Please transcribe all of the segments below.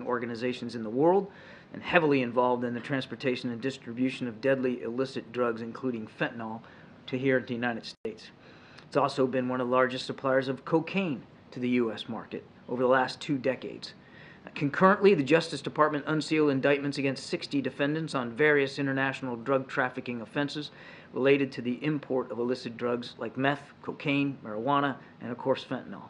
organizations in the world and heavily involved in the transportation and distribution of deadly illicit drugs, including fentanyl, to here at the United States. It's also been one of the largest suppliers of cocaine to the U.S. market over the last 2 decades. Concurrently, the Justice Department unsealed indictments against 60 defendants on various international drug trafficking offenses related to the import of illicit drugs like meth, cocaine, marijuana, and of course fentanyl.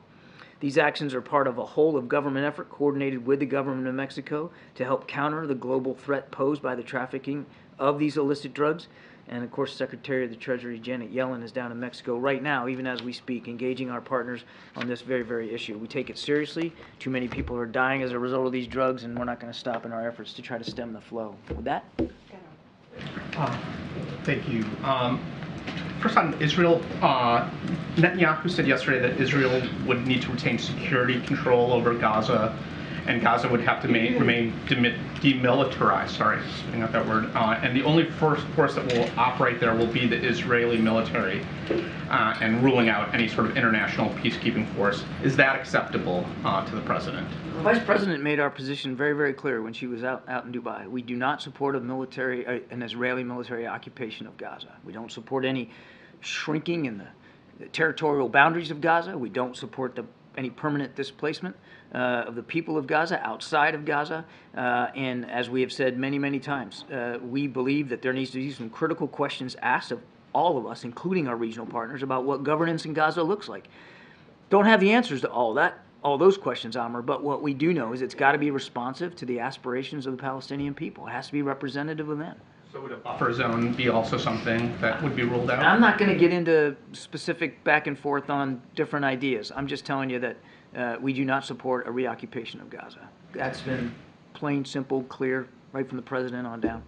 These actions are part of a whole-of-government effort coordinated with the government of Mexico to help counter the global threat posed by the trafficking of these illicit drugs. And of course, Secretary of the Treasury Janet Yellen is down in Mexico right now, even as we speak, engaging our partners on this very, very issue. We take it seriously. Too many people are dying as a result of these drugs, and we're not going to stop in our efforts to try to stem the flow. With that? Thank you. First on Israel, Netanyahu said yesterday that Israel would need to retain security control over Gaza, and Gaza would have to remain demilitarized, sorry, spelling out that word, and the only force that will operate there will be the Israeli military, and ruling out any sort of international peacekeeping force. Is that acceptable to the president? The Vice President made our position very, very clear when she was out in Dubai. We do not support an Israeli military occupation of Gaza. We don't support any shrinking in the territorial boundaries of Gaza. We don't support any permanent displacement of the people of Gaza outside of Gaza. And as we have said many, many times, we believe that there needs to be some critical questions asked of all of us, including our regional partners, about what governance in Gaza looks like. Don't have the answers to all those questions, Amr, but what we do know is it's got to be responsive to the aspirations of the Palestinian people. It has to be representative of them. So would a buffer zone be also something that would be ruled out? I'm not going to get into specific back and forth on different ideas. I'm just telling you that we do not support a reoccupation of Gaza. That's been plain, simple, clear, right from the president on down.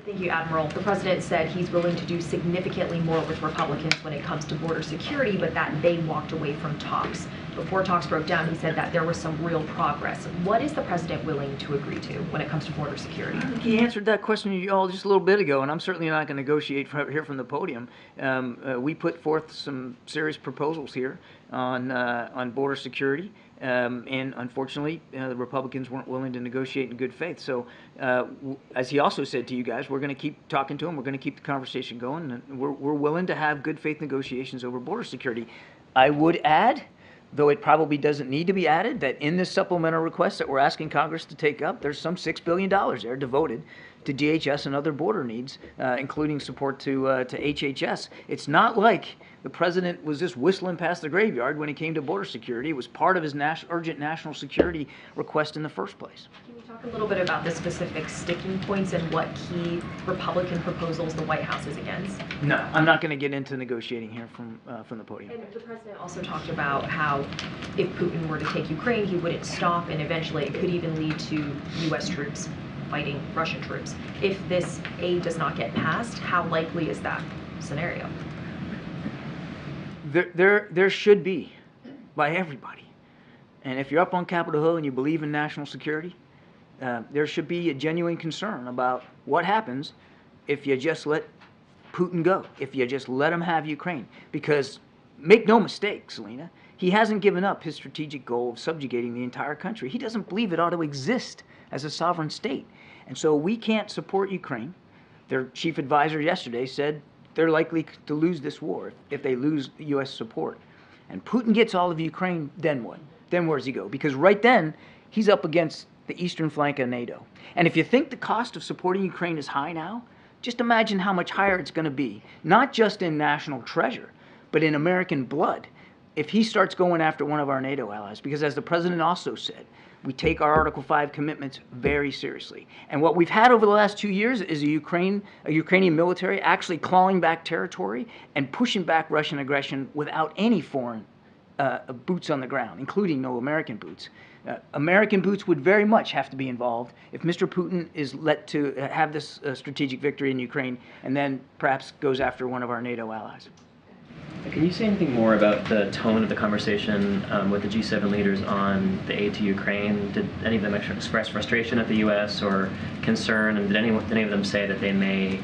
Thank you, Admiral. The president said he's willing to do significantly more with Republicans when it comes to border security, but that they walked away from talks. Before talks broke down, he said that there was some real progress. What is the president willing to agree to when it comes to border security? He answered that question to you all just a little bit ago, and I'm certainly not going to negotiate here from the podium. We put forth some serious proposals here on border security. And unfortunately, the Republicans weren't willing to negotiate in good faith. So, as he also said to you guys, we're going to keep talking to him. We're going to keep the conversation going. And we're willing to have good faith negotiations over border security. I would add, though it probably doesn't need to be added, that in this supplemental request that we're asking Congress to take up, there's some $6 billion there devoted to DHS and other border needs, including support to HHS. It's not like the president was just whistling past the graveyard when it came to border security. It was part of his urgent national security request in the first place. Can you talk a little bit about the specific sticking points and what key Republican proposals the White House is against? No, I'm not going to get into negotiating here from the podium. And the president also talked about how if Putin were to take Ukraine, he wouldn't stop, and eventually it could even lead to U.S. troops fighting Russian troops. If this aid does not get passed, how likely is that scenario? There should be, by everybody. And if you're up on Capitol Hill and you believe in national security, there should be a genuine concern about what happens if you just let Putin go, if you just let him have Ukraine. Because make no mistake, Selena, he hasn't given up his strategic goal of subjugating the entire country. He doesn't believe it ought to exist as a sovereign state. And so we can't support Ukraine. Their chief advisor yesterday said they're likely to lose this war if they lose U.S. support. And Putin gets all of Ukraine, then what? Then where does he go? Because right then, he's up against the eastern flank of NATO. And if you think the cost of supporting Ukraine is high now, just imagine how much higher it's going to be, not just in national treasure, but in American blood, if he starts going after one of our NATO allies. Because as the president also said, we take our Article 5 commitments very seriously. And what we've had over the last 2 years is a Ukrainian military actually clawing back territory and pushing back Russian aggression without any foreign boots on the ground, including no American boots. American boots would very much have to be involved if Mr. Putin is let to have this strategic victory in Ukraine and then perhaps goes after one of our NATO allies. Can you say anything more about the tone of the conversation with the G7 leaders on the aid to Ukraine? Did any of them express frustration at the U.S. or concern? And did any of them say that they may,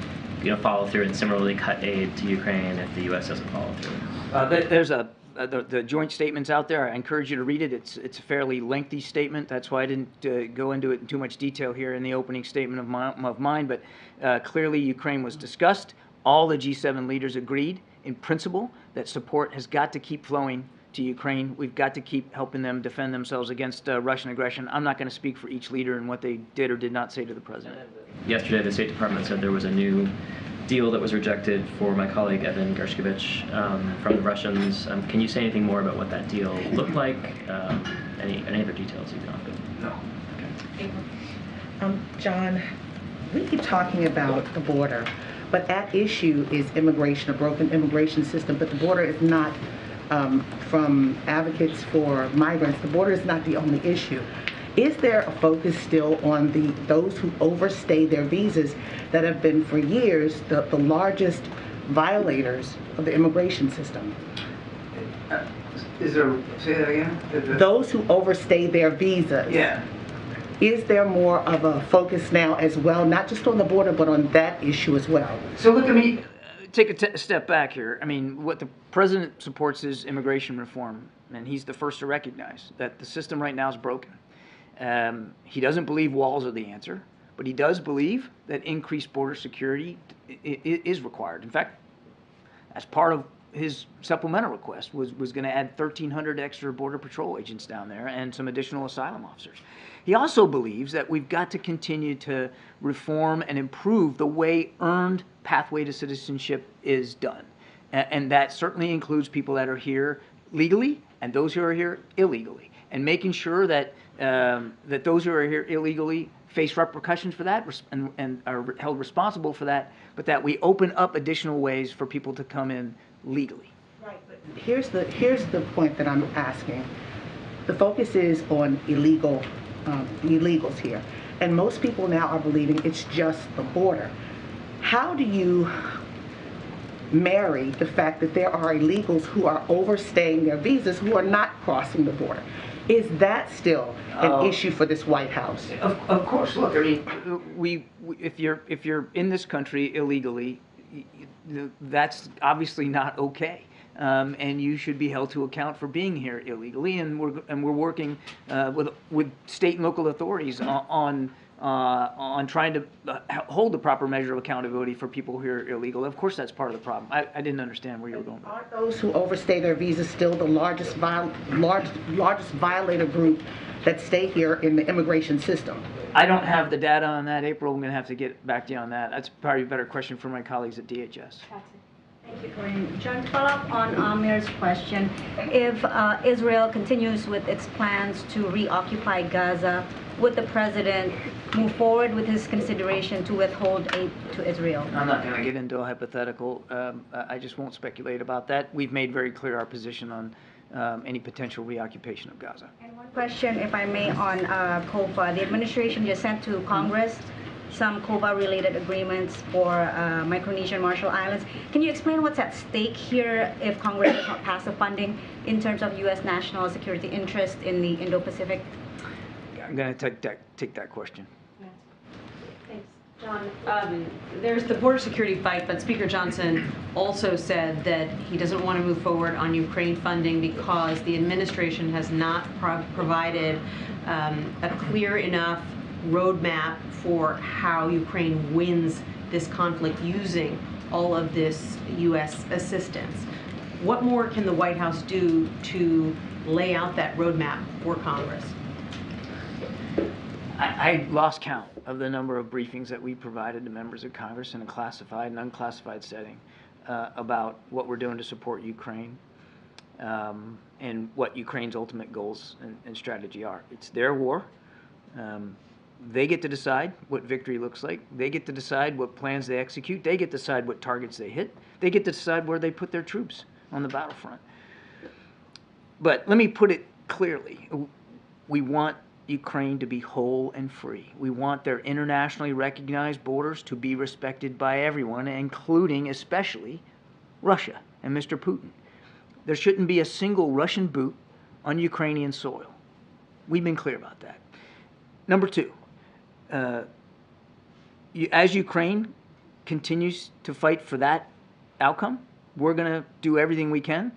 follow through and similarly cut aid to Ukraine if the U.S. doesn't follow through? There's a the joint statement's out there. I encourage you to read it. It's a fairly lengthy statement. That's why I didn't go into it in too much detail here in the opening statement of mine. But clearly, Ukraine was discussed. All the G7 leaders agreed in principle that support has got to keep flowing to Ukraine. We've got to keep helping them defend themselves against Russian aggression. I'm not going to speak for each leader and what they did or did not say to the president. Yesterday, the State Department said there was a new deal that was rejected for my colleague Evan Gershkovich from the Russians. Can you say anything more about what that deal looked like? Any other details you can offer? No. Okay. John, we keep talking about the border, but at issue is immigration, a broken immigration system, but the border is not, from advocates for migrants, the border is not the only issue. Is there a focus still on those who overstay their visas that have been for years the largest violators of the immigration system? Say that again? Those who overstay their visas. Yeah. Is there more of a focus now as well, not just on the border, but on that issue as well? So look at me, take a step back here. I mean, what the president supports is immigration reform, and he's the first to recognize that the system right now is broken. He doesn't believe walls are the answer, but he does believe that increased border security is required. In fact, as part of his supplemental request was going to add 1,300 extra Border Patrol agents down there and some additional asylum officers. He also believes that we've got to continue to reform and improve the way earned pathway to citizenship is done. And that certainly includes people that are here legally and those who are here illegally. And making sure that that those who are here illegally face repercussions for that and are held responsible for that, but that we open up additional ways for people to come in legally. Right, but here's the point that I'm asking. The focus is on illegals here, and most people now are believing it's just the border. How do you marry the fact that there are illegals who are overstaying their visas who are not crossing the border? Is that still an issue for this White House? Of course. Look, I mean, if you're in this country illegally, that's obviously not okay, and you should be held to account for being here illegally. And we're working with state and local authorities on trying to hold the proper measure of accountability for people who are illegal. Of course, that's part of the problem. I didn't understand where you were going with that. Are those who overstay their visas still the largest violator group that stay here in the immigration system? I don't have the data on that, April. I'm going to have to get back to you on that. That's probably a better question for my colleagues at DHS. Thank you, Karine. John, to follow up on Amir's question, if Israel continues with its plans to reoccupy Gaza, would the president move forward with his consideration to withhold aid to Israel? I'm not going to get into a hypothetical. I just won't speculate about that. We've made very clear our position on any potential reoccupation of Gaza. And one question, if I may, on Kofa. The administration just sent to Congress some Kofa-related agreements for Micronesian Marshall Islands. Can you explain what's at stake here if Congress does not pass the funding in terms of U.S. national security interest in the Indo-Pacific? I'm going to take that question. Thanks, John. There's the border security fight, but Speaker Johnson also said that he doesn't want to move forward on Ukraine funding because the administration has not provided a clear enough roadmap for how Ukraine wins this conflict using all of this U.S. assistance. What more can the White House do to lay out that roadmap for Congress? I lost count of the number of briefings that we provided to members of Congress in a classified and unclassified setting about what we're doing to support Ukraine and what Ukraine's ultimate goals and strategy are. It's their war. They get to decide what victory looks like. They get to decide what plans they execute. They get to decide what targets they hit. They get to decide where they put their troops on the battlefront. But let me put it clearly. We want Ukraine to be whole and free. We want their internationally recognized borders to be respected by everyone, including especially Russia and Mr. Putin. There shouldn't be a single Russian boot on Ukrainian soil. We've been clear about that. Number two, as Ukraine continues to fight for that outcome, we're going to do everything we can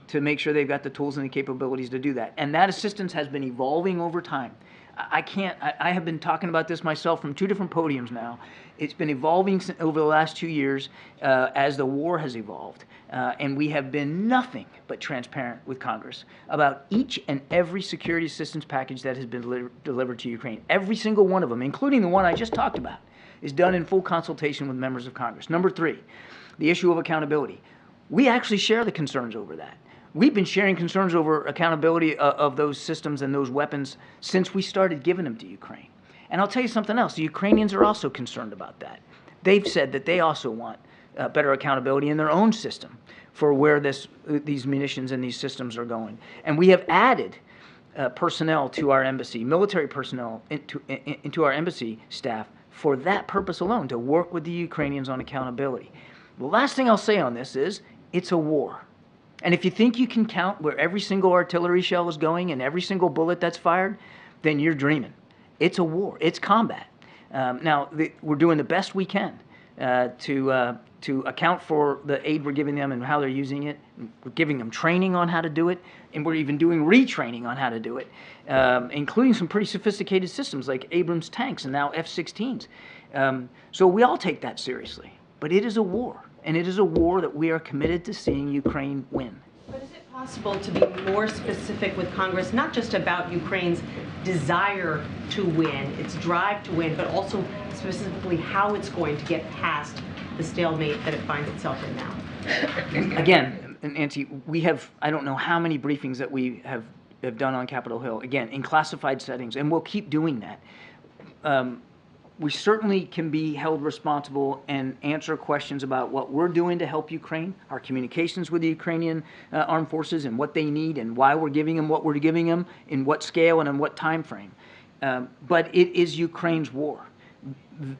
to make sure they've got the tools and the capabilities to do that. And that assistance has been evolving over time. I have been talking about this myself from 2 different podiums now. It's been evolving over the last 2 years as the war has evolved. And we have been nothing but transparent with Congress about each and every security assistance package that has been delivered to Ukraine. Every single one of them, including the one I just talked about, is done in full consultation with members of Congress. Number 3, the issue of accountability. We actually share the concerns over that. We've been sharing concerns over accountability of those systems and those weapons since we started giving them to Ukraine. And I'll tell you something else. The Ukrainians are also concerned about that. They've said that they also want better accountability in their own system for where these munitions and these systems are going. And we have added personnel to our embassy, military personnel into our embassy staff for that purpose alone, to work with the Ukrainians on accountability. The last thing I'll say on this is it's a war. And if you think you can count where every single artillery shell is going and every single bullet that's fired, then you're dreaming. It's a war. It's combat. Now, we're doing the best we can to account for the aid we're giving them and how they're using it. We're giving them training on how to do it, and we're even doing retraining on how to do it, including some pretty sophisticated systems like Abrams tanks and now F-16s. So we all take that seriously. But it is a war. And it is a war that we are committed to seeing Ukraine win. But is it possible to be more specific with Congress, not just about Ukraine's desire to win, its drive to win, but also specifically how it's going to get past the stalemate that it finds itself in now? Again, Nancy, we have, I don't know how many briefings that we have done on Capitol Hill, again, in classified settings, and we'll keep doing that. We certainly can be held responsible and answer questions about what we're doing to help Ukraine, our communications with the Ukrainian armed forces and what they need and why we're giving them what we're giving them, in what scale and in what time frame. But it is Ukraine's war.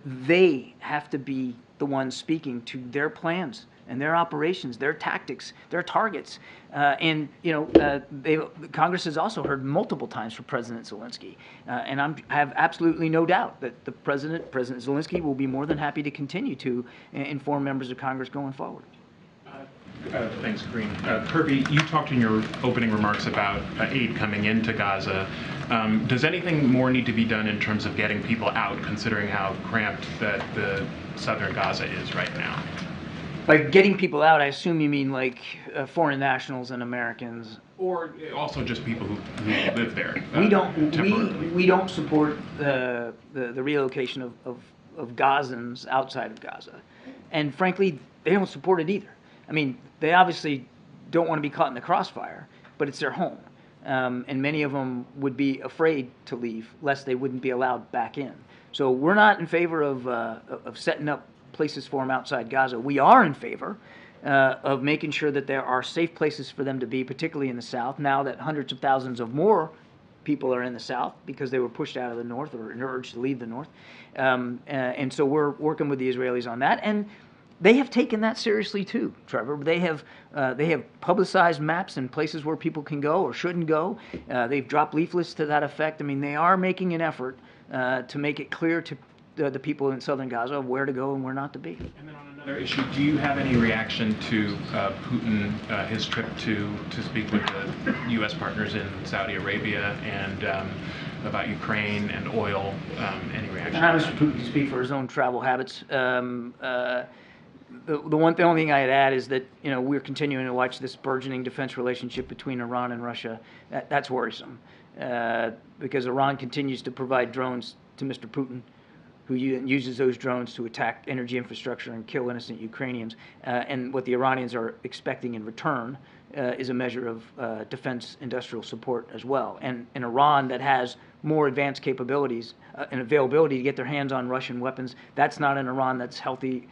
They have to be the ones speaking to their plans and their operations, their tactics, their targets. And, you know, Congress has also heard multiple times from President Zelensky. And I have absolutely no doubt that President Zelensky will be more than happy to continue to inform members of Congress going forward. Thanks, Karine. Kirby, you talked in your opening remarks about aid coming into Gaza. Does anything more need to be done in terms of getting people out, considering how cramped that the southern Gaza is right now? By getting people out, I assume you mean like foreign nationals and Americans, or also just people who live there. We don't support the relocation of Gazans outside of Gaza, and frankly, they don't support it either. I mean, they obviously don't want to be caught in the crossfire, but it's their home, and many of them would be afraid to leave lest they wouldn't be allowed back in. So we're not in favor of setting up places for them outside Gaza. We are in favor of making sure that there are safe places for them to be, particularly in the south, now that hundreds of thousands of more people are in the south because they were pushed out of the north or urged to leave the north. And so we're working with the Israelis on that. And they have taken that seriously too, Trevor. They have publicized maps and places where people can go or shouldn't go. They've dropped leaflets to that effect. I mean, they are making an effort to make it clear to the people in southern Gaza of where to go and where not to be. And then on another issue, do you have any reaction to Putin, his trip to speak with the U.S. partners in Saudi Arabia and about Ukraine and oil? Any reaction? Mr. Putin can speak for his own travel habits. The only thing I'd add is that, you know, we're continuing to watch this burgeoning defense relationship between Iran and Russia. That's worrisome because Iran continues to provide drones to Mr. Putin, who uses those drones to attack energy infrastructure and kill innocent Ukrainians. And what the Iranians are expecting in return is a measure of defense industrial support as well. And in Iran, that has more advanced capabilities and availability to get their hands on Russian weapons, that's not an Iran that's healthy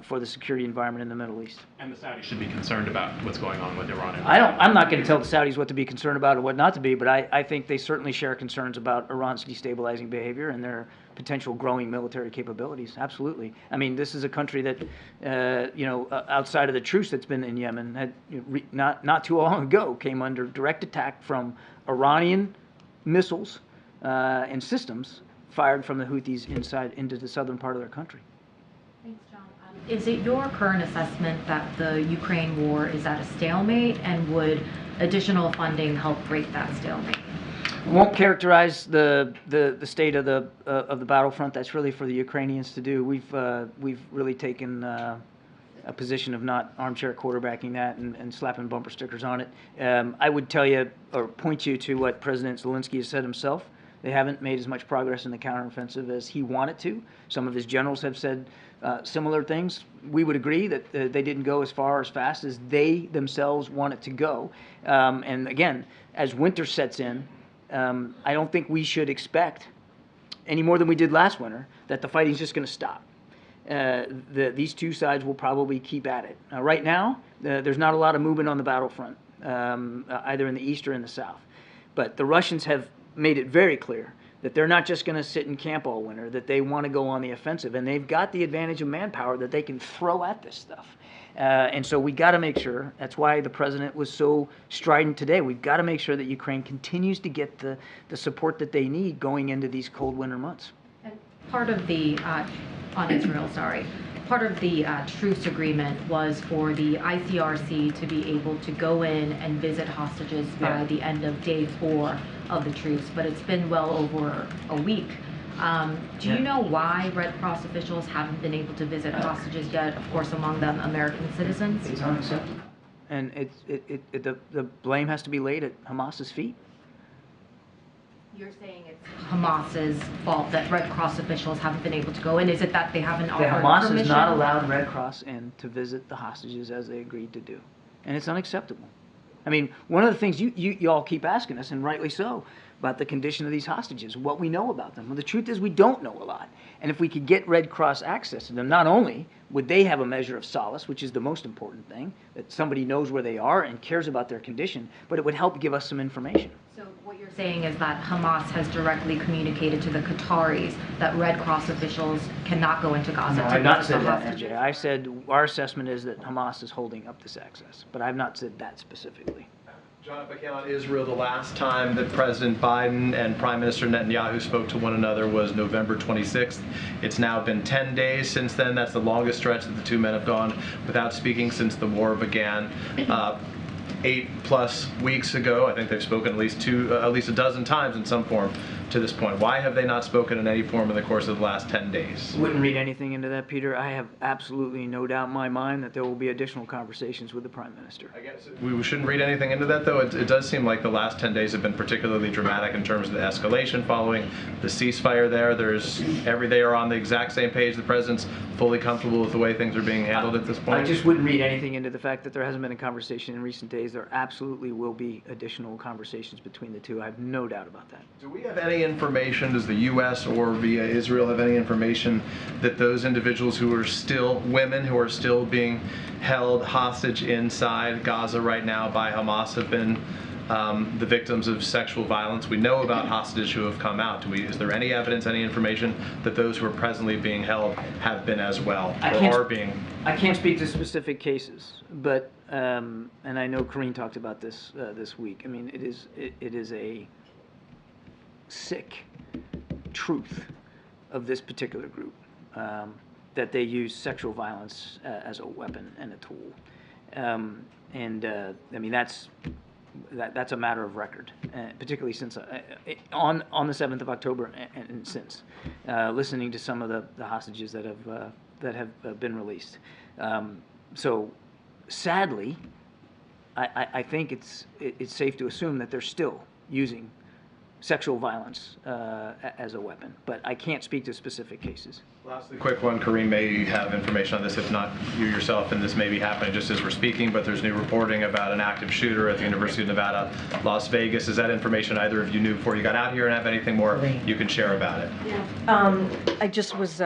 for the security environment in the Middle East. And the Saudis should be concerned about what's going on with Iran. I'm not going to tell the Saudis what to be concerned about or what not to be, but I think they certainly share concerns about Iran's destabilizing behavior and their potential growing military capabilities. Absolutely. I mean, this is a country that, outside of the truce that's been in Yemen, had not too long ago came under direct attack from Iranian missiles and systems fired from the Houthis inside into the southern part of their country. Thanks, John. Is it your current assessment that the Ukraine war is at a stalemate, and would additional funding help break that stalemate? Won't characterize the state of the battlefront. That's really for the Ukrainians to do. We've really taken a position of not armchair quarterbacking that and slapping bumper stickers on it. I would tell you or point you to what President Zelenskyy has said himself. They haven't made as much progress in the counteroffensive as he wanted to. Some of his generals have said similar things. We would agree that they didn't go as far as fast as they themselves wanted to go. And again, as winter sets in, I don't think we should expect, any more than we did last winter, that the fighting's just going to stop. These two sides will probably keep at it. Right now, there's not a lot of movement on the battlefront, either in the east or in the south. But the Russians have made it very clear that they're not just going to sit in camp all winter, that they want to go on the offensive. And they've got the advantage of manpower that they can throw at this stuff. And so we got to make sure, that's why the president was so strident today, we've got to make sure that Ukraine continues to get the support that they need going into these cold winter months. And part of the, on Israel, sorry, part of the truce agreement was for the ICRC to be able to go in and visit hostages by the end of day 4 of the truce, but it's been well over a week. Do you know why Red Cross officials haven't been able to visit hostages yet? Of course, among them American citizens. It's unacceptable. And the blame has to be laid at Hamas's feet. You're saying it's Hamas's fault that Red Cross officials haven't been able to go in? Is it that they haven't offered Hamas permission? has not allowed Red Cross in to visit the hostages as they agreed to do. And it's unacceptable. I mean, one of the things you all keep asking us, and rightly so, about the condition of these hostages, what we know about them. Well, the truth is we don't know a lot. And if we could get Red Cross access to them, not only would they have a measure of solace, which is the most important thing, that somebody knows where they are and cares about their condition, but it would help give us some information. So what you're saying is that Hamas has directly communicated to the Qataris that Red Cross officials cannot go into Gaza. No, I've not said that, MJ. I said our assessment is that Hamas is holding up this access, but I've not said that specifically. John, if I can, on Israel, the last time that President Biden and Prime Minister Netanyahu spoke to one another was November 26th. It's now been 10 days since then. That's the longest stretch that the two men have gone without speaking since the war began. 8+ weeks ago, I think they've spoken at least a dozen times in some form to this point. Why have they not spoken in any form in the course of the last 10 days? Wouldn't read anything into that, Peter. I have absolutely no doubt in my mind that there will be additional conversations with the Prime Minister. I guess we shouldn't read anything into that, though. It does seem like the last 10 days have been particularly dramatic in terms of the escalation following the ceasefire there. They are on the exact same page. The President's fully comfortable with the way things are being handled at this point. I just wouldn't read anything into the fact that there hasn't been a conversation in recent days. There absolutely will be additional conversations between the two. I have no doubt about that. Do we have any information, does the U.S. or via Israel have any information that those individuals who are still women, who are still being held hostage inside Gaza right now by Hamas have been the victims of sexual violence? We know about hostages who have come out. Is there any evidence, any information that those who are presently being held have been as well, or are being? I can't speak to specific cases, but and I know Karine talked about this this week. I mean, it is a sick truth of this particular group that they use sexual violence as a weapon and a tool, I mean that's a matter of record, particularly since on the 7th of October and since listening to some of the hostages that have been released. So sadly, I think it's safe to assume that they're still using sexual violence as a weapon, but I can't speak to specific cases. Lastly, quick one. Karine may have information on this, if not you yourself, and this may be happening just as we're speaking, but there's new reporting about an active shooter at the University of Nevada, Las Vegas. Is that information either of you knew before you got out here, and have anything more you can share about it? I just was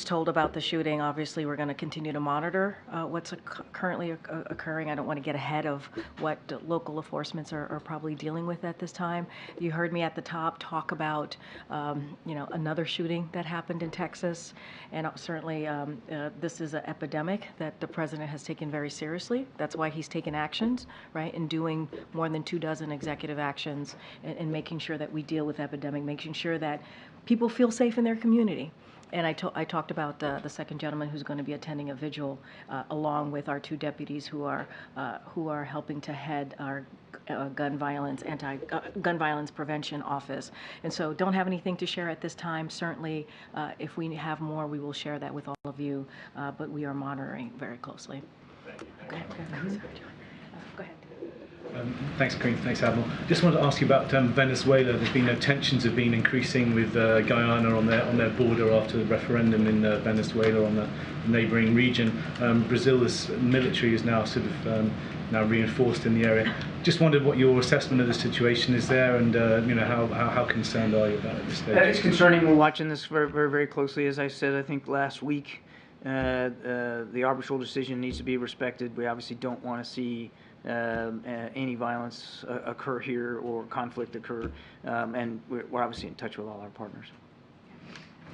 told about the shooting. Obviously, we're going to continue to monitor what's currently occurring. I don't want to get ahead of what local enforcements are probably dealing with at this time. You heard me at the top talk about another shooting that happened in Texas, and certainly this is an epidemic that the president has taken very seriously. That's why he's taken actions, right, in doing more than 24 executive actions and making sure that we deal with epidemic, making sure that people feel safe in their community. And I talked about the second gentleman who's going to be attending a vigil along with our two deputies who are helping to head our gun violence prevention office. And so don't have anything to share at this time. Certainly, if we have more, we will share that with all of you. But we are monitoring very closely. Go ahead. Go ahead. Thanks, Karine. Thanks, Admiral. Just wanted to ask you about Venezuela. There's been tensions have been increasing with Guyana on their border after the referendum in Venezuela on the neighbouring region. Brazil's military is now sort of now reinforced in the area. Just wondered what your assessment of the situation is there, and how concerned are you about it at this stage? It's concerning. We're watching this very, very, very closely. As I said, I think last week, the arbitral decision needs to be respected. We obviously don't want to see any violence occur here or conflict occur, and we're obviously in touch with all our partners.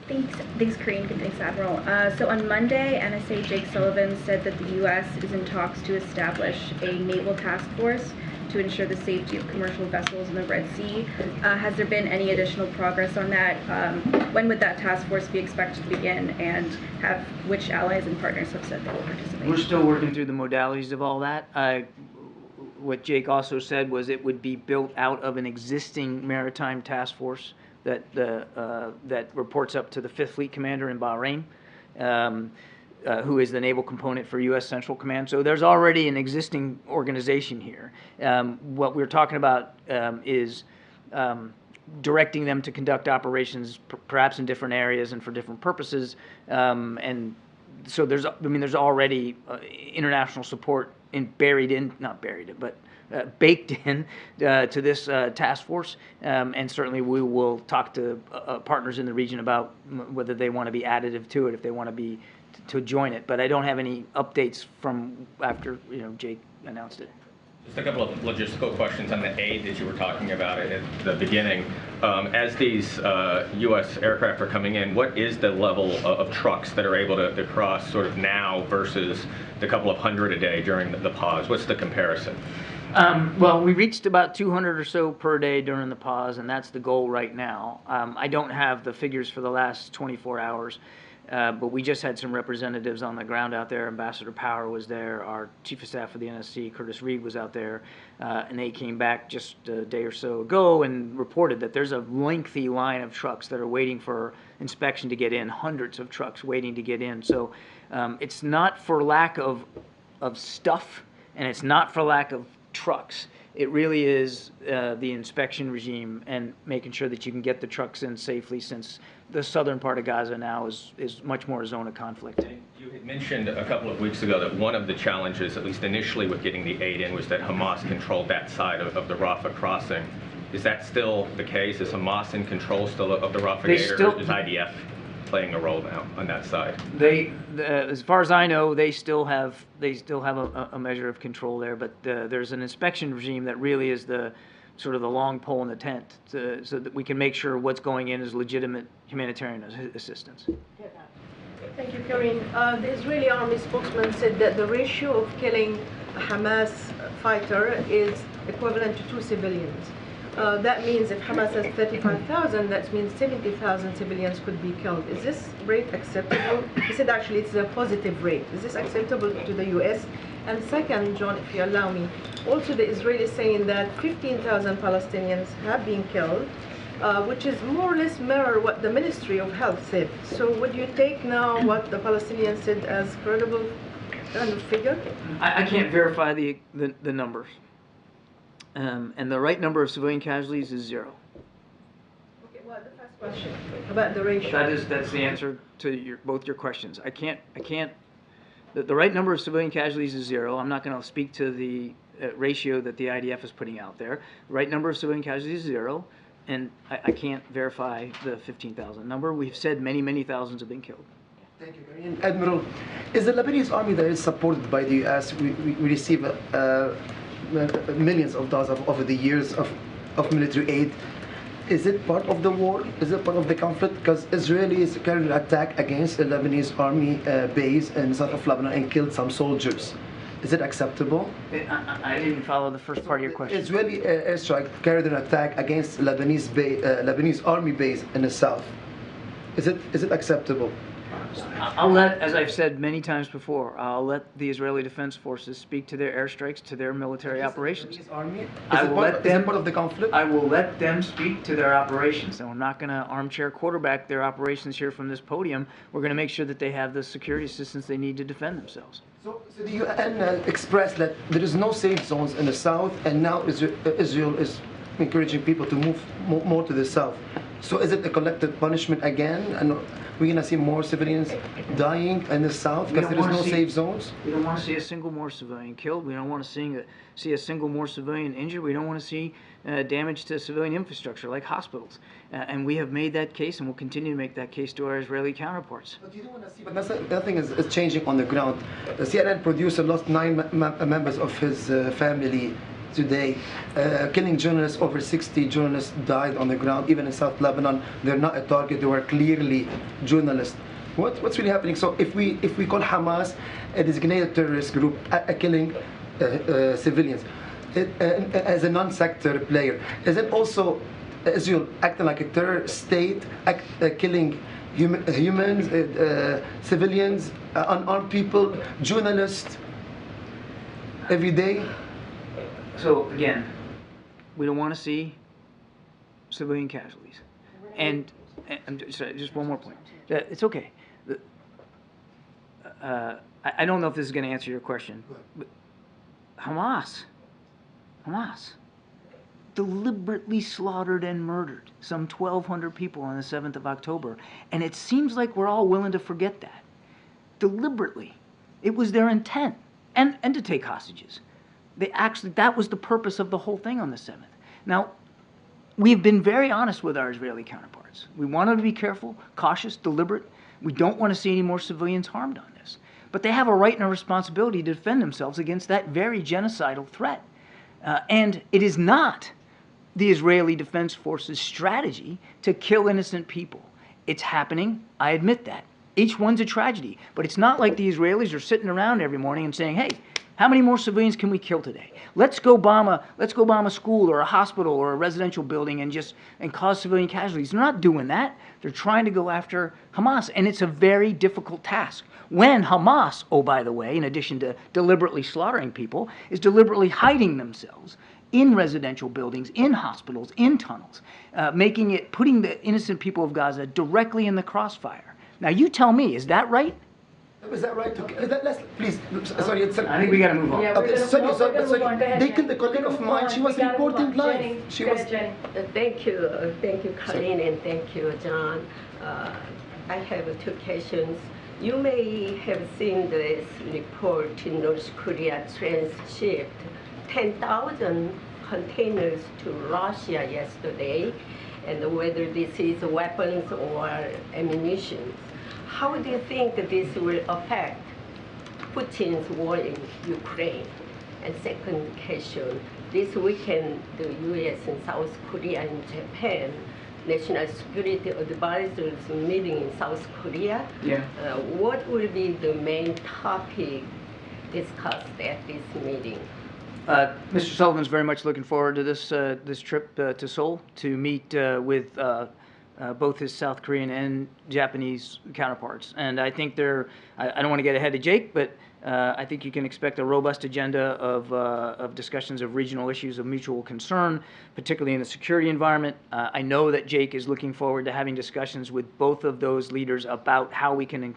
Thanks, Karine. Thanks, Admiral. So on Monday, NSA Jake Sullivan said that the U.S. is in talks to establish a naval task force to ensure the safety of commercial vessels in the Red Sea. Has there been any additional progress on that? When would that task force be expected to begin, and which allies and partners have said they will participate? We're still working through the modalities of all that. What Jake also said was it would be built out of an existing maritime task force that reports up to the 5th Fleet Commander in Bahrain, who is the naval component for U.S. Central Command. So there's already an existing organization here. What we're talking about is directing them to conduct operations perhaps in different areas and for different purposes. And so there's already international support baked in to this task force, and certainly we will talk to partners in the region about whether they want to be additive to it, if they want to join it. But I don't have any updates from after Jake announced it. Just a couple of logistical questions on the aid that you were talking about at the beginning. As these U.S. aircraft are coming in, what is the level of trucks that are able to cross sort of now versus the couple of hundred a day during the pause? What's the comparison? Well, we reached about 200 or so per day during the pause, and that's the goal right now. I don't have the figures for the last 24 hours. But we just had some representatives on the ground out there. Ambassador Power was there. Our Chief of Staff for the NSC, Curtis Reed, was out there. And they came back just a day or so ago and reported that there's a lengthy line of trucks that are waiting for inspection to get in, hundreds of trucks waiting to get in. So it's not for lack of stuff, and it's not for lack of trucks. It really is the inspection regime and making sure that you can get the trucks in safely, since the southern part of Gaza now is much more a zone of conflict. You had mentioned a couple of weeks ago that one of the challenges, at least initially with getting the aid in, was that Hamas controlled that side of the Rafah crossing. Is that still the case? Is Hamas in control still of the Rafah gate, or is IDF playing a role now on that side? As far as I know, they still have a measure of control there, but there's an inspection regime that really is the sort of the long pole in the tent, so that we can make sure what's going in is legitimate humanitarian assistance. Thank you, Karine. The Israeli army spokesman said that the ratio of killing a Hamas fighter is equivalent to 2 civilians. That means if Hamas has 35,000, that means 70,000 civilians could be killed. Is this rate acceptable? He said actually it's a positive rate. Is this acceptable to the U.S.? And second, John, if you allow me, also the Israelis saying that 15,000 Palestinians have been killed, which is more or less mirror what the Ministry of Health said. So would you take now what the Palestinians said as credible kind of figure? I can't verify the numbers. And the right number of civilian casualties is 0. Okay, well, the first question about the ratio. That's the answer to both your questions. I can't. The right number of civilian casualties is 0. I'm not going to speak to the ratio that the IDF is putting out there. The right number of civilian casualties is 0, and I can't verify the 15,000 number. We've said many thousands have been killed. Thank you, Karine. Admiral, is the Lebanese army that is supported by the U.S., we receive millions of dollars over the years of military aid. Is it part of the war? Is it part of the conflict? Because Israelis carried an attack against the Lebanese army base in south of Lebanon and killed some soldiers. Is it acceptable? I didn't follow the first part of your question. Israeli airstrike carried an attack against Lebanese army base in the south. Is it acceptable? I'll let, as I've said many times before, I'll let the Israeli Defense Forces speak to their airstrikes, to their military operations. Is it part of the conflict? I will let them speak to their operations, and we're not going to armchair quarterback their operations here from this podium. We're going to make sure that they have the security assistance they need to defend themselves. So the UN expressed that there is no safe zones in the south, and now Israel is encouraging people to move more to the south. So is it a collective punishment again? And we're going to see more civilians dying in the south because there is no safe zones? We don't want to see a single more civilian killed. We don't want to see a single more civilian injured. We don't want to see damage to civilian infrastructure like hospitals. And we have made that case, and we'll continue to make that case to our Israeli counterparts. But you don't want to see, but nothing is changing on the ground. The CNN producer lost 9 members of his family today. Killing journalists, over 60 journalists died on the ground, even in South Lebanon. They're not a target, they were clearly journalists. What's really happening? So if we call Hamas a designated terrorist group killing civilians as a non-sector player, is it also Israel acting like a terror state, killing humans, civilians, unarmed people, journalists every day? So again, we don't want to see civilian casualties. And sorry, just one more point. It's okay. I don't know if this is going to answer your question, but Hamas deliberately slaughtered and murdered some 1,200 people on the 7th of October. And it seems like we're all willing to forget that. Deliberately. It was their intent. And to take hostages. That was the purpose of the whole thing on the 7th. Now, we've been very honest with our Israeli counterparts. We want them to be careful, cautious, deliberate. We don't want to see any more civilians harmed on this. But they have a right and a responsibility to defend themselves against that very genocidal threat. And it is not the Israeli Defense Forces' strategy to kill innocent people. It's happening, I admit that. Each one's a tragedy. But it's not like the Israelis are sitting around every morning and saying, hey, how many more civilians can we kill today? Let's go bomb a school or a hospital or a residential building and cause civilian casualties. They're not doing that. They're trying to go after Hamas, and it's a very difficult task. When Hamas, oh by the way, in addition to deliberately slaughtering people, is deliberately hiding themselves in residential buildings, in hospitals, in tunnels, putting the innocent people of Gaza directly in the crossfire. Now you tell me, is that right? Is that right? Please, sorry. I think we got to move on. Yeah, they killed a colleague of mine. She was reporting live. Thank you, Karine, and thank you, John. I have 2 questions. You may have seen this report in North Korea transshipped 10,000 containers to Russia yesterday, and whether this is weapons or ammunition. How do you think this will affect Putin's war in Ukraine? And second question, this weekend the U.S. and South Korea and Japan national security advisors meeting in South Korea. Yeah. What will be the main topic discussed at this meeting? Mr. Sullivan's very much looking forward to this trip to Seoul to meet with both his South Korean and Japanese counterparts. And I think I don't want to get ahead of Jake, but I think you can expect a robust agenda of discussions of regional issues of mutual concern, particularly in the security environment. I know that Jake is looking forward to having discussions with both of those leaders about how we can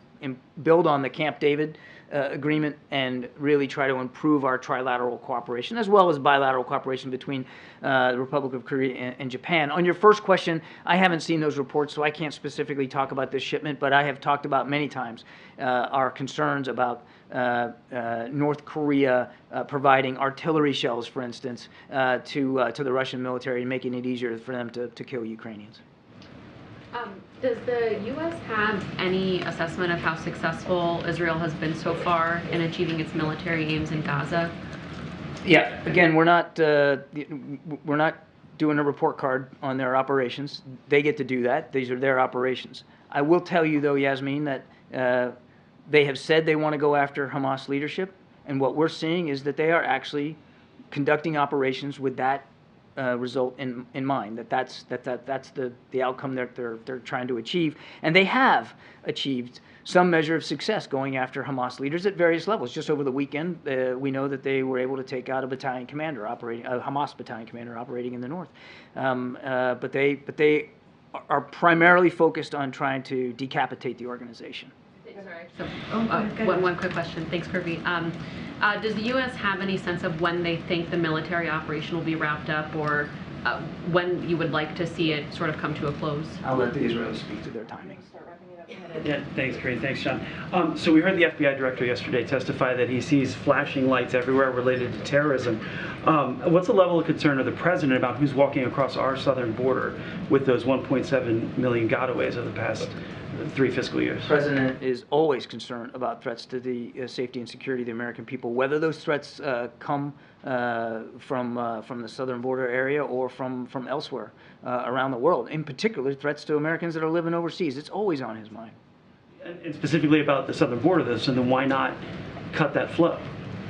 build on the Camp David agreement and really try to improve our trilateral cooperation as well as bilateral cooperation between the Republic of Korea and Japan. On your first question, I haven't seen those reports, so I can't specifically talk about this shipment, but I have talked about many times our concerns about North Korea providing artillery shells, for instance, to the Russian military and making it easier for them to kill Ukrainians. Does the U.S. have any assessment of how successful Israel has been so far in achieving its military aims in Gaza? Yeah, again, we're not doing a report card on their operations. They get to do that. These are their operations. I will tell you, though, Yasmin, that they have said they want to go after Hamas leadership, and what we're seeing is that they are actually conducting operations with that result in mind. That's the outcome that they're trying to achieve, and they have achieved some measure of success going after Hamas leaders at various levels. Just over the weekend, we know that they were able to take out a battalion commander operating, a Hamas battalion commander operating in the north. But they are primarily focused on trying to decapitate the organization. So, one quick question. Thanks, Kirby. Does the U.S. have any sense of when they think the military operation will be wrapped up, or when you would like to see it sort of come to a close? I'll let the Israelis speak to their timing. Yeah, thanks, Karine. Thanks, John. So we heard the FBI director yesterday testify that he sees flashing lights everywhere related to terrorism. What's the level of concern of the president about who's walking across our southern border with those 1.7 million gotaways of the past 3 fiscal years? The president is always concerned about threats to the safety and security of the American people, whether those threats come from the southern border area or from elsewhere around the world. In particular, threats to Americans that are living overseas. It's always on his mind. And specifically about the southern border, though, so then why not cut that flow,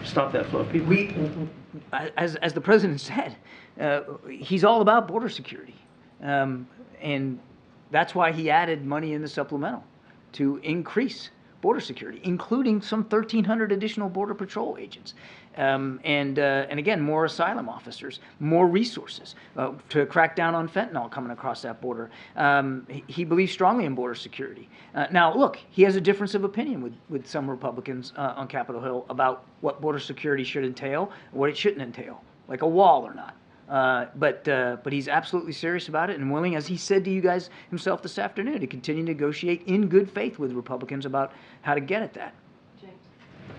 stop that flow of people? As the president said, he's all about border security, and that's why he added money in the supplemental to increase border security, including some 1,300 additional Border Patrol agents, and again, more asylum officers, more resources to crack down on fentanyl coming across that border. He believes strongly in border security. Now, look, he has a difference of opinion with some Republicans on Capitol Hill about what border security should entail, what it shouldn't entail, like a wall or not. But he's absolutely serious about it and willing, as he said to you guys himself this afternoon, to continue to negotiate in good faith with Republicans about how to get at that.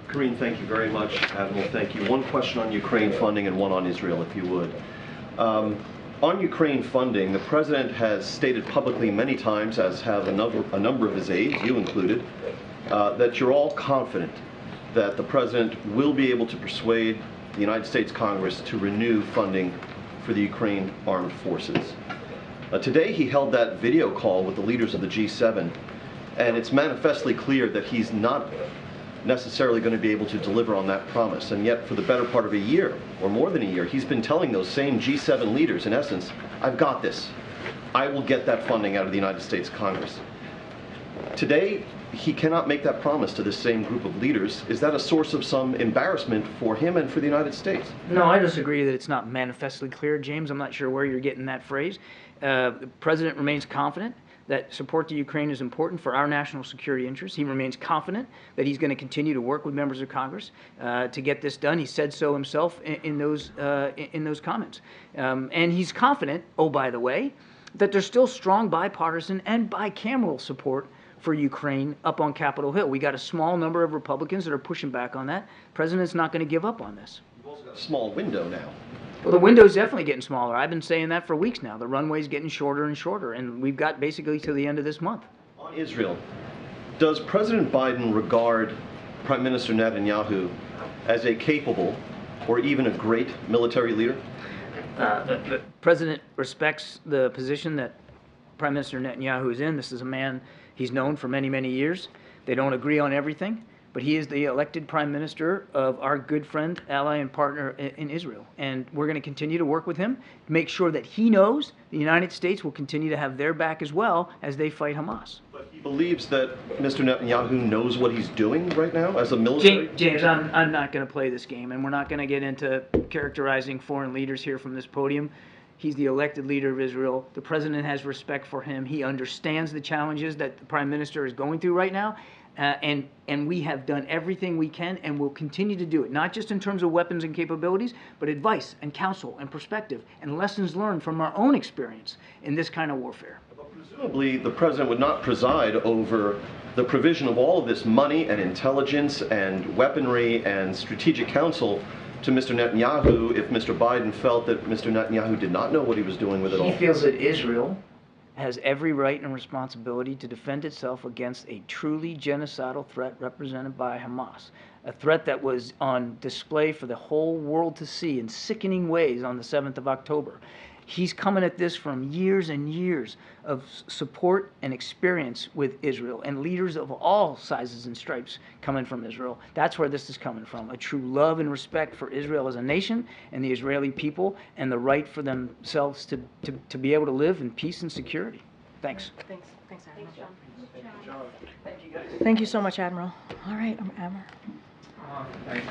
Karine, thank you very much. Admiral, thank you. One question on Ukraine funding and one on Israel, if you would. On Ukraine funding, the president has stated publicly many times, as have a number of his aides, you included, that you're all confident that the president will be able to persuade the United States Congress to renew funding for the Ukraine armed forces. Today he held that video call with the leaders of the G7, and it's manifestly clear that he's not necessarily going to be able to deliver on that promise. And yet for the better part of a year, or more than a year, he's been telling those same G7 leaders, in essence, I've got this. I will get that funding out of the United States Congress. Today, he cannot make that promise to this same group of leaders. Is that a source of some embarrassment for him and for the United States? No, I disagree that it's not manifestly clear, James. I'm not sure where you're getting that phrase. The president remains confident that support to Ukraine is important for our national security interests. He remains confident that he's going to continue to work with members of Congress to get this done. He said so himself in those comments. And he's confident, oh, by the way, that there's still strong bipartisan and bicameral support for Ukraine up on Capitol Hill. We got a small number of Republicans that are pushing back on that. The president's not going to give up on this. You've also got a small window now. Well, the window's definitely getting smaller. I've been saying that for weeks now. The runway's getting shorter and shorter, and we've got basically to the end of this month. On Israel, does President Biden regard Prime Minister Netanyahu as a capable or even a great military leader? The president respects the position that Prime Minister Netanyahu is in. This is a man he's known for many, many years. They don't agree on everything, but he is the elected prime minister of our good friend, ally, and partner in Israel. And we're going to continue to work with him to make sure that he knows the United States will continue to have their back as well as they fight Hamas. But he believes that Mr. Netanyahu knows what he's doing right now as a military? James, I'm not going to play this game, and we're not going to get into characterizing foreign leaders here from this podium. He's the elected leader of Israel. The president has respect for him. He understands the challenges that the prime minister is going through right now. And we have done everything we can and will continue to do it, not just in terms of weapons and capabilities, but advice and counsel and perspective and lessons learned from our own experience in this kind of warfare. But presumably the president would not preside over the provision of all of this money and intelligence and weaponry and strategic counsel to Mr. Netanyahu if Mr. Biden felt that Mr. Netanyahu did not know what he was doing with it all. He feels that Israel has every right and responsibility to defend itself against a truly genocidal threat represented by Hamas, a threat that was on display for the whole world to see in sickening ways on the 7th of October. He's coming at this from years and years of support and experience with Israel, and leaders of all sizes and stripes coming from Israel. That's where this is coming from, a true love and respect for Israel as a nation and the Israeli people, and the right for themselves to be able to live in peace and security. Thanks. Thanks, Admiral. Thank you, John. Thank you, guys. Thank you so much, Admiral. All right, Admiral. Thanks.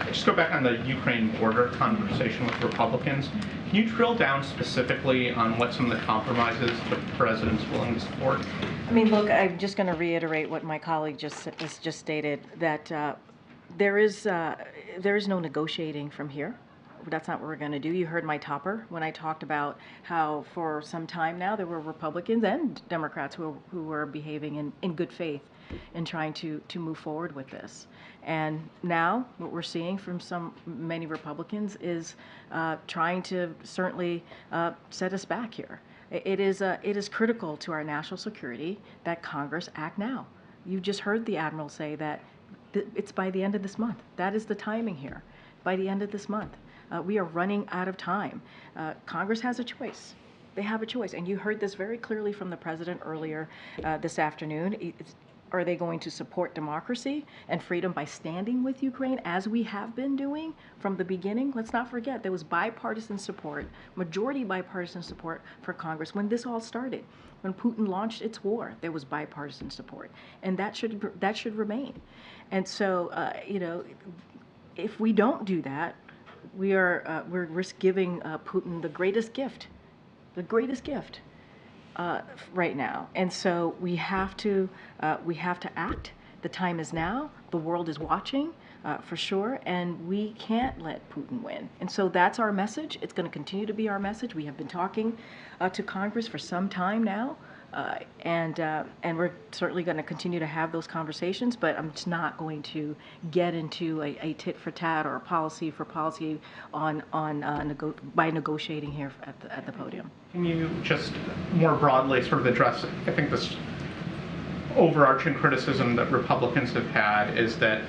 Just go back on the Ukraine border conversation with Republicans. Can you drill down specifically on what some of the compromises the president's willing to support? I mean, look, I'm just going to reiterate what my colleague just stated, that there is no negotiating from here. That's not what we're going to do. You heard my topper when I talked about how for some time now there were Republicans and Democrats who were behaving in good faith in trying to move forward with this. And now what we're seeing from many Republicans is trying to certainly set us back here. It is critical to our national security that Congress act now. You just heard the Admiral say that it's by the end of this month. That is the timing here, by the end of this month. We are running out of time. Congress has a choice. They have a choice. And you heard this very clearly from the president earlier this afternoon. Are they going to support democracy and freedom by standing with Ukraine, as we have been doing from the beginning? Let's not forget, there was bipartisan support, majority bipartisan support for Congress when this all started. When Putin launched its war, there was bipartisan support. And that should remain. And so, if we don't do that, we're risk giving Putin the greatest gift right now. And so we have to act. The time is now. The world is watching for sure, and we can't let Putin win. And so that's our message. It's going to continue to be our message. We have been talking to Congress for some time now. And we're certainly going to continue to have those conversations, but I'm just not going to get into a tit for tat or a policy for policy by negotiating here at the podium. Can you just more broadly sort of address, I think, this overarching criticism that Republicans have had is that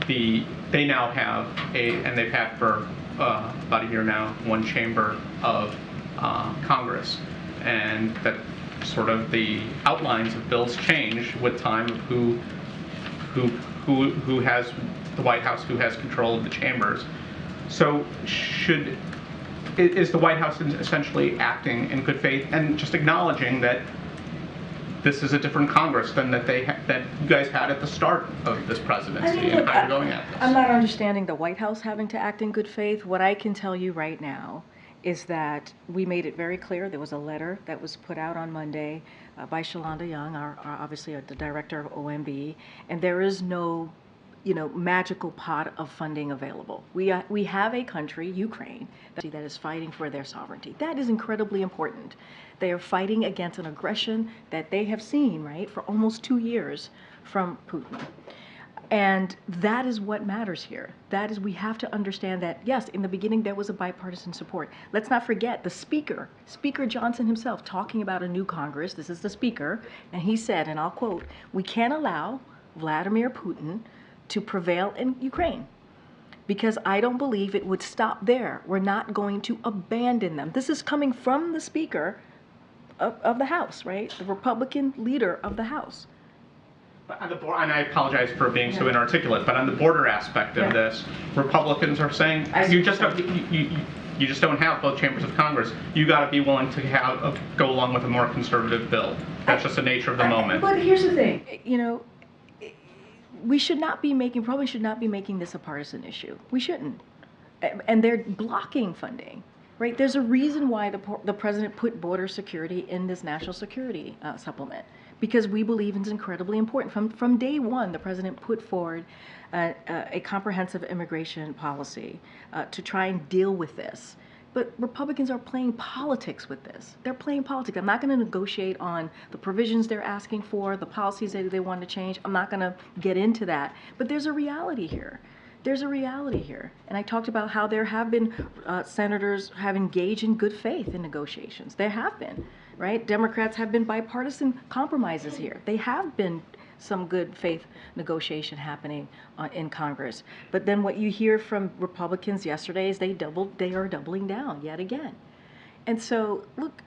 they now have and they've had for about a year now, one chamber of Congress, and that sort of the outlines of bills change with time of who has the White House, who has control of the chambers. So is the White House essentially acting in good faith and just acknowledging that this is a different Congress than that you guys had at the start of this presidency, and how you're going at this? I'm not understanding the White House having to act in good faith. What I can tell you right now is that we made it very clear. There was a letter that was put out on Monday by Shalanda Young, obviously the director of OMB, and there is no, magical pot of funding available. We have a country, Ukraine, that is fighting for their sovereignty. That is incredibly important. They are fighting against an aggression that they have seen, right, for almost 2 years from Putin. And that is what matters here. That is, we have to understand that, yes, in the beginning there was a bipartisan support. Let's not forget the Speaker Johnson himself, talking about a new Congress. This is the Speaker, and he said, and I'll quote, "We can't allow Vladimir Putin to prevail in Ukraine, because I don't believe it would stop there. We're not going to abandon them." This is coming from the Speaker of the House, right? The Republican leader of the House. On the and I apologize for being so inarticulate, but on the border aspect of this, Republicans are saying you just don't have both chambers of Congress. You got to be willing to go along with a more conservative bill. That's just the nature of the moment. But here's the thing, we probably should not be making this a partisan issue. We shouldn't, and they're blocking funding. Right? There's a reason why the president put border security in this national security supplement, because we believe it's incredibly important. From day one, the president put forward a comprehensive immigration policy to try and deal with this. But Republicans are playing politics with this. They're playing politics. I'm not going to negotiate on the provisions they're asking for, the policies that they want to change. I'm not going to get into that. But there's a reality here. There's a reality here. And I talked about how there have been senators have engaged in good faith in negotiations. There have been, right? Democrats have been bipartisan compromises here. They have been some good faith negotiation happening in Congress. But then what you hear from Republicans yesterday is they are doubling down yet again. And so, look,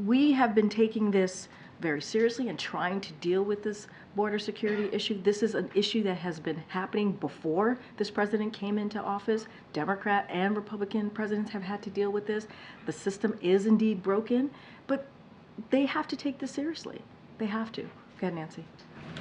we have been taking this very seriously and trying to deal with this border security issue. This is an issue that has been happening before this president came into office. Democrat and Republican presidents have had to deal with this. The system is indeed broken, but they have to take this seriously. They have to. Go ahead, Nancy.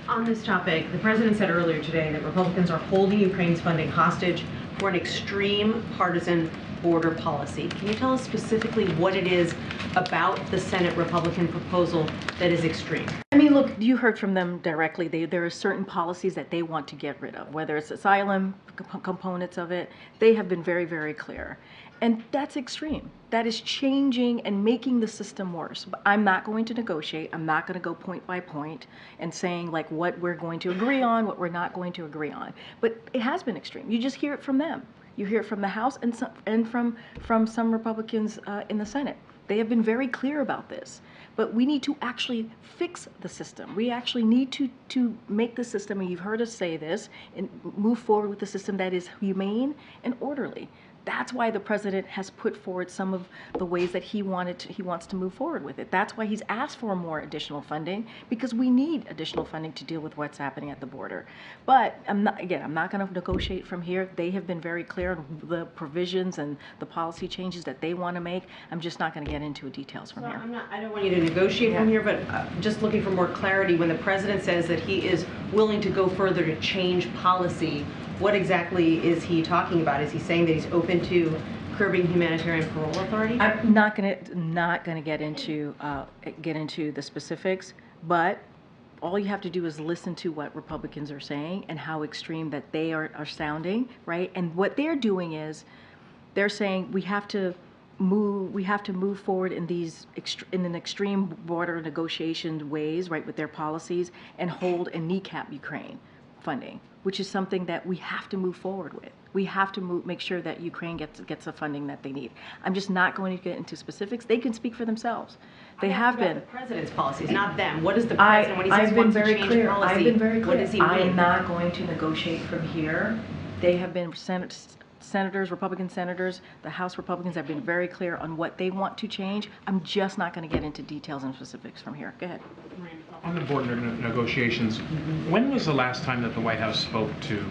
On this topic, the president said earlier today that Republicans are holding Ukraine's funding hostage for an extreme partisan border policy. Can you tell us specifically what it is about the Senate Republican proposal that is extreme? I mean, look, you heard from them directly. There are certain policies that they want to get rid of, whether it's asylum components of it. They have been very, very clear. And that's extreme. That is changing and making the system worse. But I'm not going to negotiate. I'm not going to go point by point and saying like what we're going to agree on, what we're not going to agree on. But it has been extreme. You just hear it from them. You hear it from the House and from some Republicans in the Senate. They have been very clear about this. But we need to actually fix the system. We actually need to make the system, and you've heard us say this, and move forward with a system that is humane and orderly. That's why the president has put forward some of the ways that he wants to move forward with it. That's why he's asked for more additional funding, because we need additional funding to deal with what's happening at the border. But I'm not going to negotiate from here. They have been very clear on the provisions and the policy changes that they want to make. I'm just not going to get into details from here. I don't want you to negotiate from here, but just looking for more clarity. When the president says that he is willing to go further to change policy, what exactly is he talking about? Is he saying that he's open to curbing humanitarian parole authority? I'm not going to get into the specifics, but all you have to do is listen to what Republicans are saying and how extreme that they are sounding, right? And what they're doing is they're saying we have to move forward in an extreme border negotiation ways, right, with their policies, and hold and kneecap Ukraine funding, which is something that we have to move forward with. We have to make sure that Ukraine gets the funding that they need. I'm just not going to get into specifics. They can speak for themselves. They have been. The president's policies, not them. What is the president when he says he wants to change policy? I've been very clear. What does he mean? I'm not going to negotiate from here. They have been senators, Republican senators, the House Republicans have been very clear on what they want to change. I'm just not going to get into details and specifics from here. Go ahead. On the border negotiations, when was the last time that the White House spoke to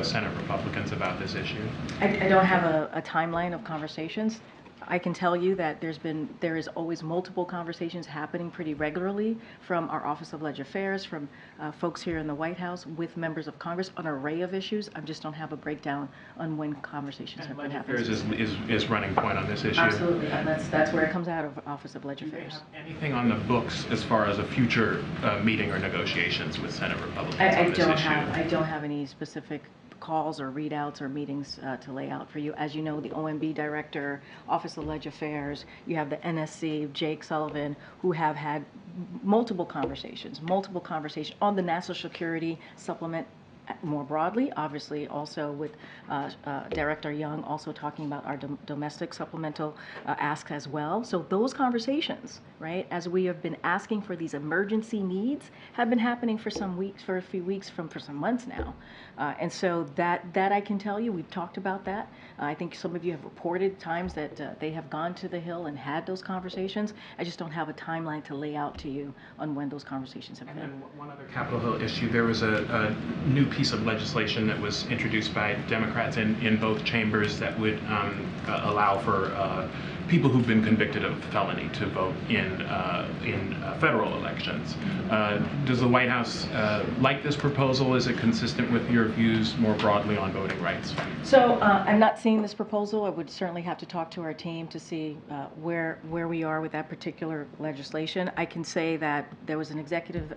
Senate Republicans about this issue? I don't have a timeline of conversations. I can tell you that there is always multiple conversations happening pretty regularly from our Office of Legislative Affairs, from folks here in the White House with members of Congress on an array of issues. I just don't have a breakdown on when conversations have been happening. Affairs is running point on this issue. Absolutely, and that's where it comes out of Office of Legislative Affairs. Anything on the books as far as a future meeting or negotiations with Senate Republicans on this issue? I don't have any specific calls or readouts or meetings to lay out for you. As you know, the OMB director, Office of Legislative Affairs, you have the NSC, Jake Sullivan, who have had multiple conversations on the national security supplement more broadly, obviously also with Director Young also talking about our domestic supplemental asks as well. So those conversations, right, as we have been asking for these emergency needs, have been happening for a few weeks, for some months now. And so that I can tell you, we've talked about that. I think some of you have reported times that they have gone to the Hill and had those conversations. I just don't have a timeline to lay out to you on when those conversations have been. And then one other Capitol Hill issue, there was a new piece of legislation that was introduced by Democrats in both chambers that would allow for people who've been convicted of felony to vote in federal elections. Does the White House like this proposal? Is it consistent with your views more broadly on voting rights? So I'm not seeing this proposal. I would certainly have to talk to our team to see where we are with that particular legislation. I can say that there was an executive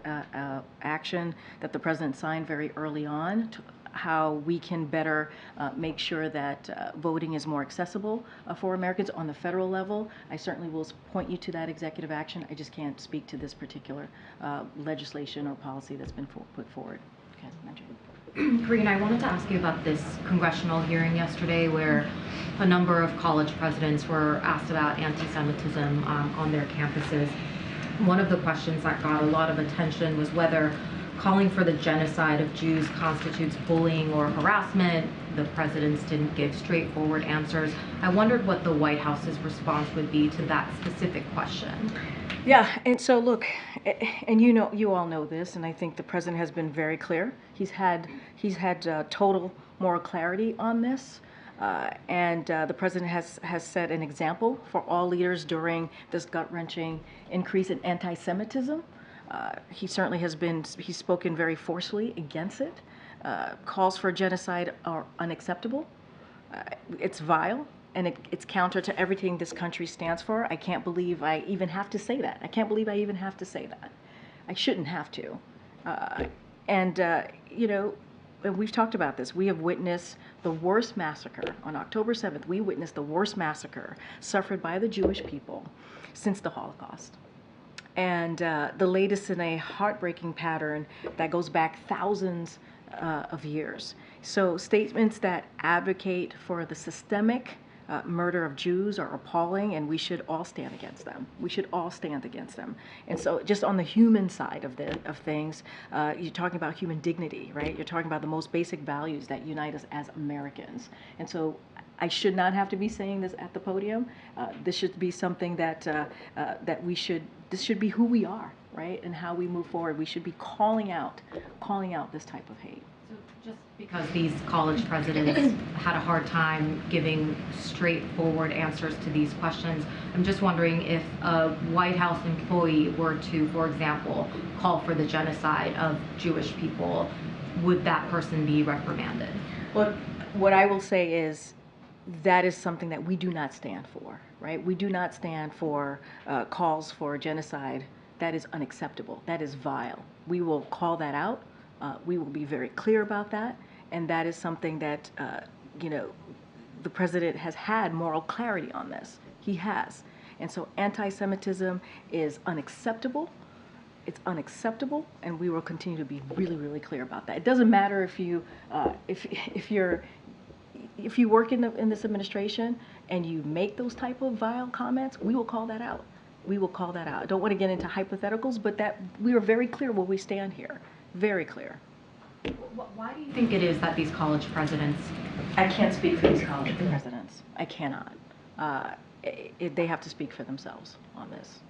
action that the president signed very early on to how we can better make sure that voting is more accessible for Americans on the federal level. I certainly will point you to that executive action. I just can't speak to this particular legislation or policy that's been put forward. Okay, Karine, I wanted to ask you about this congressional hearing yesterday where a number of college presidents were asked about anti-Semitism on their campuses. One of the questions that got a lot of attention was whether calling for the genocide of Jews constitutes bullying or harassment. The presidents didn't give straightforward answers. I wondered what the White House's response would be to that specific question. Yeah, and so look, and you all know this, and I think the president has been very clear. He's had total moral clarity on this, and the president has set an example for all leaders during this gut-wrenching increase in anti-Semitism. He certainly he's spoken very forcefully against it. Calls for genocide are unacceptable. It's vile, and it's counter to everything this country stands for. I can't believe I even have to say that. I can't believe I even have to say that. I shouldn't have to. And we've talked about this. We have witnessed the worst massacre. On October 7th, we witnessed the worst massacre suffered by the Jewish people since the Holocaust. And the latest in a heartbreaking pattern that goes back thousands of years. So statements that advocate for the systemic murder of Jews are appalling, and we should all stand against them. We should all stand against them. And so just on the human side of things, you're talking about human dignity, right? You're talking about the most basic values that unite us as Americans. And so I should not have to be saying this at the podium. This should be something that this should be who we are, right? And how we move forward. We should be calling out this type of hate. So just because these college presidents had a hard time giving straightforward answers to these questions, I'm just wondering if a White House employee were to, for example, call for the genocide of Jewish people, would that person be reprimanded? Well, what I will say is that is something that we do not stand for, right? We do not stand for calls for genocide. That is unacceptable. That is vile. We will call that out. We will be very clear about that. And that is something that, the president has had moral clarity on this. He has. And so anti-Semitism is unacceptable. It's unacceptable, and we will continue to be really, really clear about that. It doesn't matter if you work in this administration and you make those type of vile comments, we will call that out. We will call that out. I don't want to get into hypotheticals, but that we are very clear where we stand here. Very clear. Why do you think it is that these college presidents... I can't speak for these college presidents. I cannot. They have to speak for themselves on this.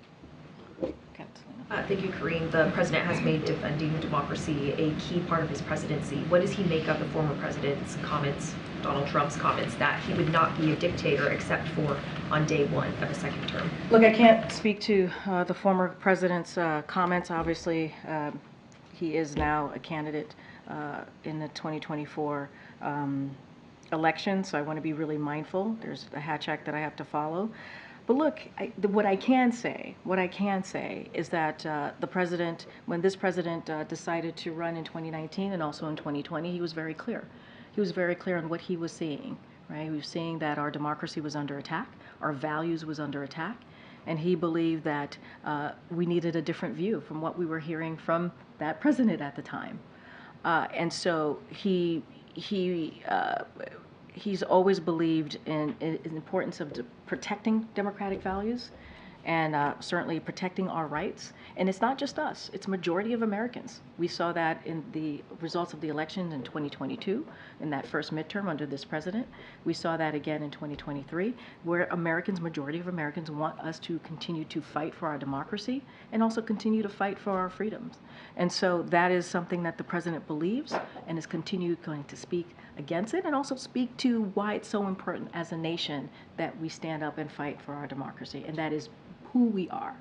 Thank you, Karine. The president has made defending democracy a key part of his presidency. What does he make of the former president's comments, Donald Trump's comments, that he would not be a dictator except for on day one of a second term? Look, I can't speak to the former president's comments. Obviously, he is now a candidate in the 2024 election, so I want to be really mindful. There's a Hatch Act that I have to follow. But look, what I can say is that the president, when this president decided to run in 2019 and also in 2020, he was very clear. He was very clear on what he was seeing, right? He was seeing that our democracy was under attack, our values was under attack, and he believed that we needed a different view from what we were hearing from that president at the time. And so he's always believed in the importance of protecting democratic values and certainly protecting our rights. And it's not just us, it's majority of Americans. We saw that in the results of the election in 2022, in that first midterm under this president. We saw that again in 2023, where majority of Americans want us to continue to fight for our democracy and also continue to fight for our freedoms. And so that is something that the president believes and is going to speak against it, and also speak to why it's so important as a nation that we stand up and fight for our democracy. And that is who we are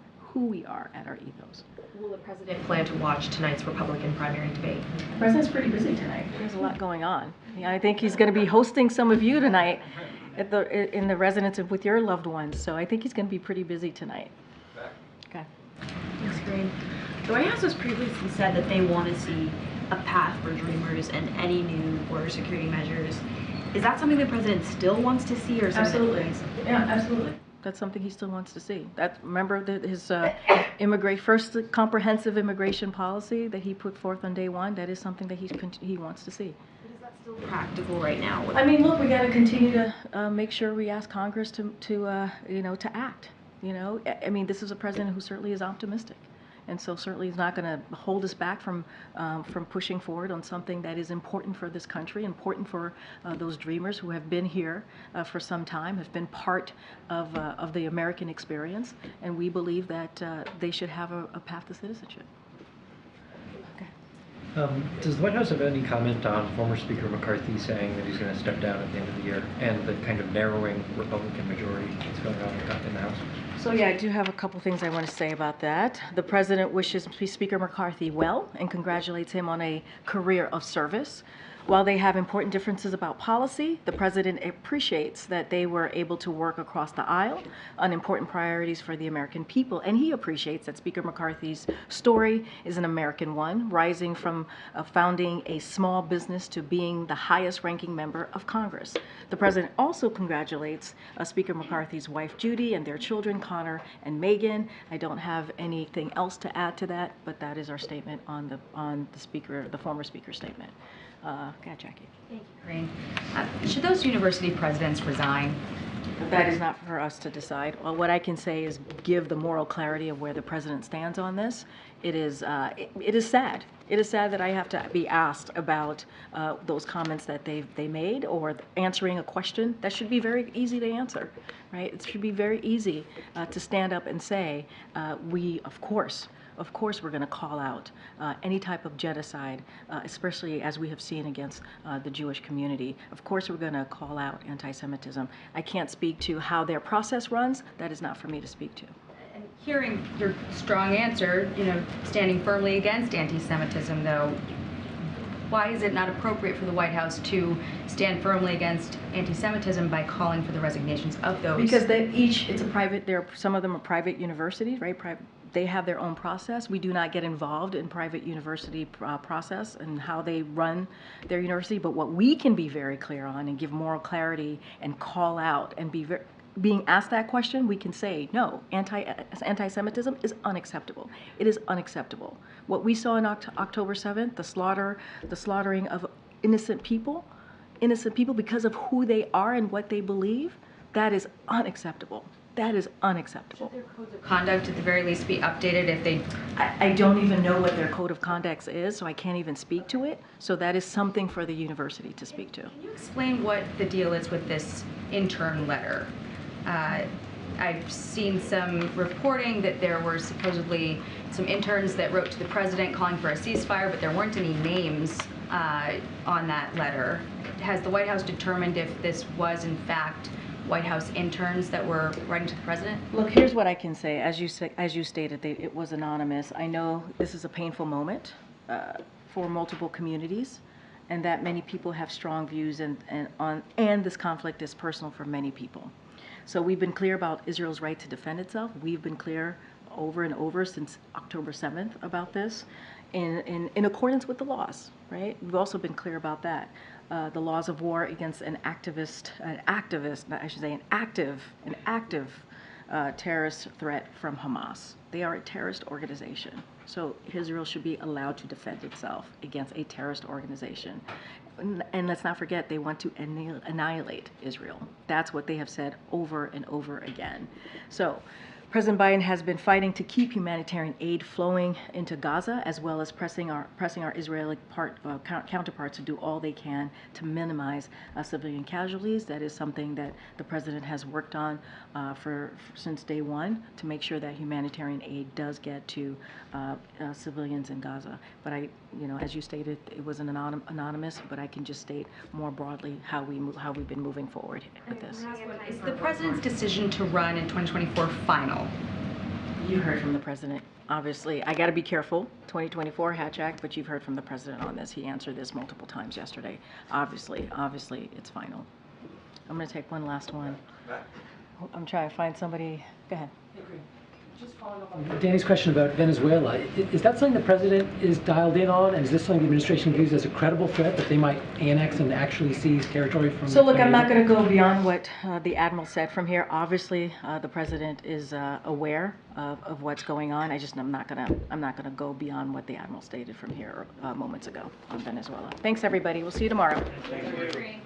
at our ethos. Will the president plan to watch tonight's Republican primary debate? The president's pretty busy tonight. There's a lot going on. Yeah, I think he's going to be hosting some of you tonight in the residence with your loved ones. So I think he's going to be pretty busy tonight. Okay. Thanks, Karine. The White House has previously said that they want to see a path for Dreamers and any new border security measures. Is that something the president still wants to see, or something? Absolutely. Yeah, absolutely. That's something he still wants to see. Remember his first comprehensive immigration policy that he put forth on day one. That is something that he wants to see. But is that still practical right now? I mean, look, we got to continue to make sure we ask Congress to act. I mean, this is a president who certainly is optimistic. And so certainly it's not going to hold us back from pushing forward on something that is important for this country, important for those dreamers who have been here for some time, have been part of the American experience, and we believe that they should have a path to citizenship. Does the White House have any comment on former Speaker McCarthy saying that he's going to step down at the end of the year, and the kind of narrowing Republican majority that's going on in the House? So yeah, I do have a couple things I want to say about that. The President wishes Speaker McCarthy well and congratulates him on a career of service. While they have important differences about policy, the President appreciates that they were able to work across the aisle on important priorities for the American people. And he appreciates that Speaker McCarthy's story is an American one, rising from founding a small business to being the highest ranking member of Congress. The President also congratulates Speaker McCarthy's wife, Judy, and their children, Connor and Megan. I don't have anything else to add to that, but that is our statement on the former Speaker's statement. Jackie. Thank you, Karine. Should those university presidents resign? That is not for us to decide. Well, what I can say is give the moral clarity of where the president stands on this. It is sad. It is sad that I have to be asked about those comments that they made, or answering a question that should be very easy to answer, right? It should be very easy to stand up and say, we, of course, we're going to call out any type of genocide, especially as we have seen against the Jewish community. Of course, we're going to call out anti-Semitism. I can't speak to how their process runs. That is not for me to speak to. And hearing your strong answer, standing firmly against anti-Semitism, though, why is it not appropriate for the White House to stand firmly against anti-Semitism by calling for the resignations of those? Because it's a private. Some of them are private universities, right? They have their own process. We do not get involved in private university process and how they run their university. But what we can be very clear on and give moral clarity and call out and being asked that question, we can say, no, anti-Semitism is unacceptable. It is unacceptable. What we saw on October 7th, the slaughtering of innocent people because of who they are and what they believe, that is unacceptable. That is unacceptable. Should their codes of conduct at the very least be updated if they... I don't even know what their code of conduct is, so I can't even speak to it. So that is something for the university to speak to. Can you explain what the deal is with this intern letter? I've seen some reporting that there were supposedly some interns that wrote to the president calling for a ceasefire, but there weren't any names on that letter. Has the White House determined if this was, in fact, White House interns that were writing to the president? Look, here's what I can say. As you stated, it was anonymous. I know this is a painful moment for multiple communities, and that many people have strong views, and this conflict is personal for many people. So we've been clear about Israel's right to defend itself. We've been clear over and over since October 7th about this, in accordance with the laws, right? We've also been clear about that. The laws of war against an active terrorist threat from Hamas. They are a terrorist organization. So Israel should be allowed to defend itself against a terrorist organization. And let's not forget, they want to annihilate Israel. That's what they have said over and over again. So President Biden has been fighting to keep humanitarian aid flowing into Gaza, as well as pressing our Israeli counterparts to do all they can to minimize civilian casualties. That is something that the president has worked on since day one, to make sure that humanitarian aid does get to civilians in Gaza. But as you stated, it was an anonymous. But I can just state more broadly how we've been moving forward with this. Is the president's decision to run in 2024 final? You heard from the president. Obviously, I got to be careful, 2024 Hatch Act, but you've heard from the president on this. He answered this multiple times yesterday. Obviously, it's final. I'm going to take one last one. I'm trying to find somebody. Go ahead. Just following up on Danny's question about Venezuela, is that something the president is dialed in on, and is this something the administration views as a credible threat that they might annex and actually seize territory from? So look, I'm not going to go beyond what the admiral said from here. Obviously, the president is aware of what's going on. I'm not going to go beyond what the admiral stated from here moments ago on Venezuela. Thanks, everybody. We'll see you tomorrow. Thank you.